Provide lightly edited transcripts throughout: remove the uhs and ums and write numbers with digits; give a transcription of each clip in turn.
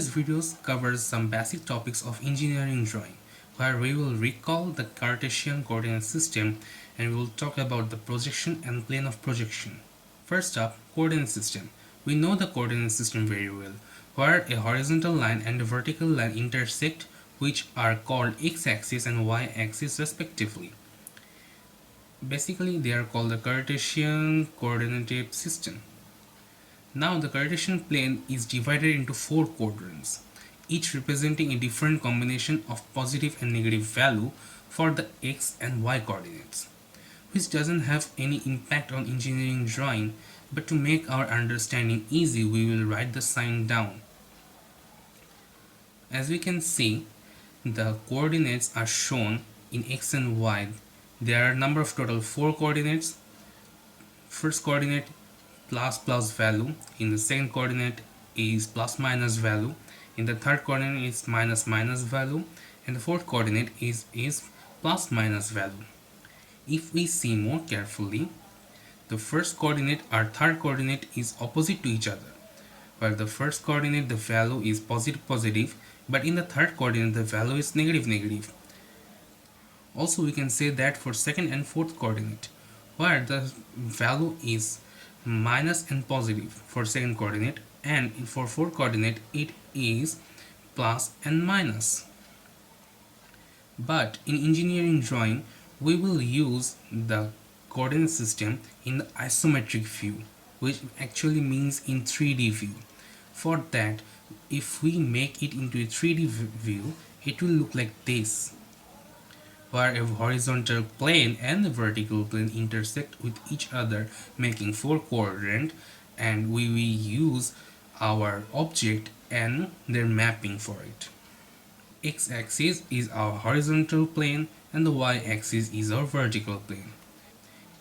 Today's videos covers some basic topics of engineering drawing, where we will recall the Cartesian coordinate system and we will talk about the projection and plane of projection. First up, coordinate system. We know the coordinate system very well, where a horizontal line and a vertical line intersect, which are called x-axis and y-axis respectively. Basically, they are called the Cartesian coordinate system. Now the Cartesian plane is divided into 4 quadrants, each representing a different combination of positive and negative value for the x and y coordinates, which doesn't have any impact on engineering drawing, but to make our understanding easy we will write the sign down. As we can see, the coordinates are shown in x and y. There are number of total 4 coordinates. First coordinate plus value, in the second coordinate is plus minus value, in the third coordinate is minus value, and the fourth coordinate is plus minus value. If we see more carefully, the first coordinate or third coordinate is opposite to each other. While the first coordinate the value is positive, but in the third coordinate the value is negative. Also we can say that for second and fourth coordinate, where the value is minus and positive for second coordinate, and for fourth coordinate it is plus and minus. But in engineering drawing we will use the coordinate system in the isometric view, which actually means in 3D view. For that, if we make it into a 3D view, it will look like this, where a horizontal plane and the vertical plane intersect with each other, making 4 quadrants, and we will use our object and their mapping for it. X-axis is our horizontal plane and the y-axis is our vertical plane.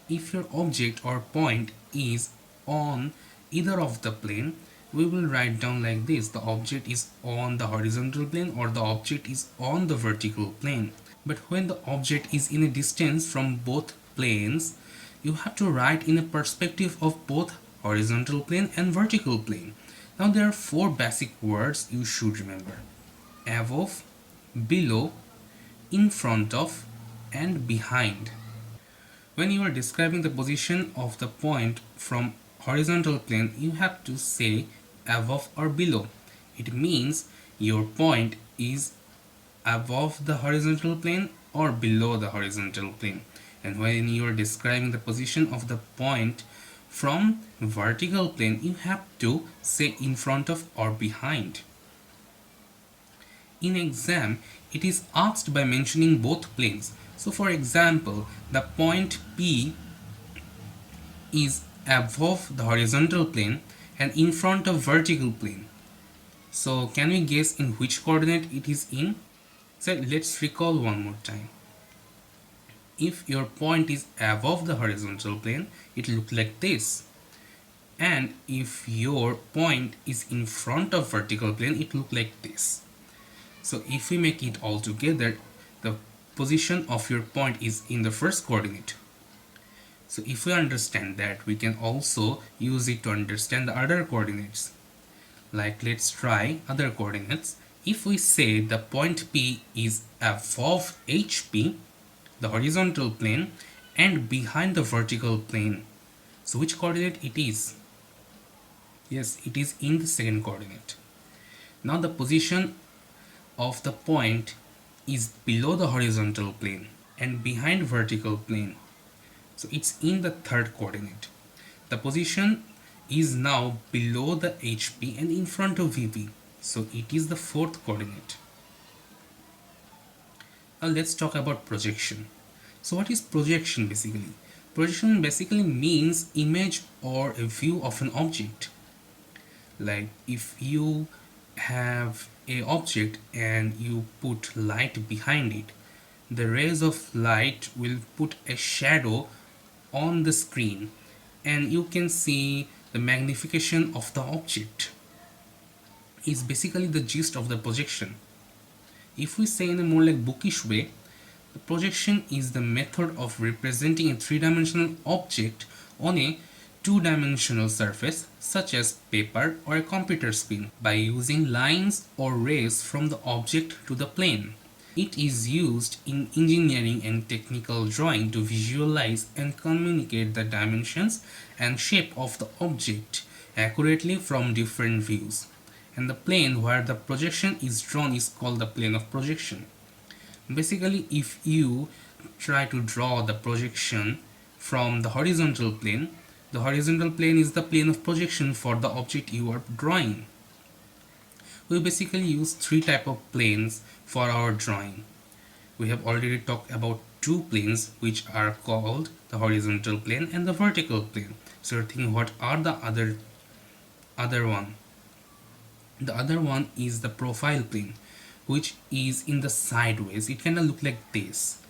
If your object or point is on either of the plane, we will write down like this: the object is on the horizontal plane or the object is on the vertical plane. But when the object is in a distance from both planes, you have to write in a perspective of both horizontal plane and vertical plane. Now there are 4 basic words you should remember: above, below, in front of, and behind. When you are describing the position of the point from horizontal plane, you have to say above or below. It means your point is above the horizontal plane or below the horizontal plane. And when you are describing the position of the point from vertical plane, you have to say in front of or behind. In exam, it is asked by mentioning both planes. So for example, the point P is above the horizontal plane and in front of vertical plane. So can we guess in which coordinate it is in? So let's recall one more time. If your point is above the horizontal plane, it looks like this. And if your point is in front of vertical plane, it looks like this. So if we make it all together, the position of your point is in the first coordinate. So if we understand that, we can also use it to understand the other coordinates. Like, let's try other coordinates. If we say the point P is above HP, the horizontal plane, and behind the vertical plane, so which coordinate it is? Yes, it is in the second coordinate. Now the position of the point is below the horizontal plane and behind vertical plane, so it's in the third coordinate. The position is now below the HP and in front of VP, so it is the fourth coordinate. Now let's talk about projection. So what is projection basically? Projection basically means image or a view of an object. Like if you have a object and you put light behind it, the rays of light will put a shadow on the screen and you can see the magnification of the object. Is basically the gist of the projection. If we say in a more like bookish way, the projection is the method of representing a three-dimensional object on a two-dimensional surface such as paper or a computer screen by using lines or rays from the object to the plane. It is used in engineering and technical drawing to visualize and communicate the dimensions and shape of the object accurately from different views. And the plane where the projection is drawn is called the plane of projection. Basically, if you try to draw the projection from the horizontal plane is the plane of projection for the object you are drawing. We basically use three type of planes for our drawing. We have already talked about two planes which are called the horizontal plane and the vertical plane. So you're thinking, what are the other one? The other one is the profile plane, which is in the sideways. It kind of look like this.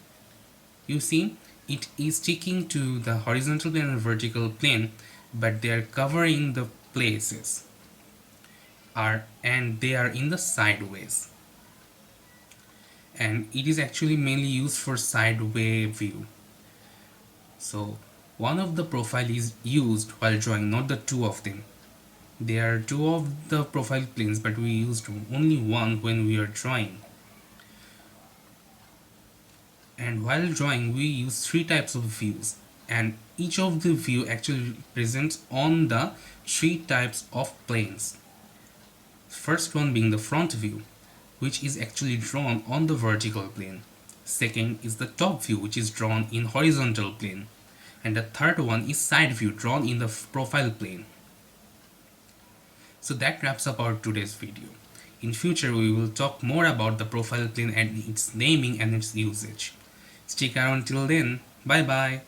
You see, it is sticking to the horizontal plane and vertical plane, but they are covering the places and they are in the sideways, and it is actually mainly used for sideways view. So one of the profile is used while drawing, not the two of them. There are two of the profile planes, but we used only one when we are drawing. And while drawing, we use three types of views, and each of the view actually presents on the three types of planes. First one being the front view, which is actually drawn on the vertical plane. Second is the top view, which is drawn in horizontal plane. And the third one is side view, drawn in the profile plane. So that wraps up our today's video. In future, we will talk more about the profile plane and its naming and its usage. Stick around till then. Bye bye.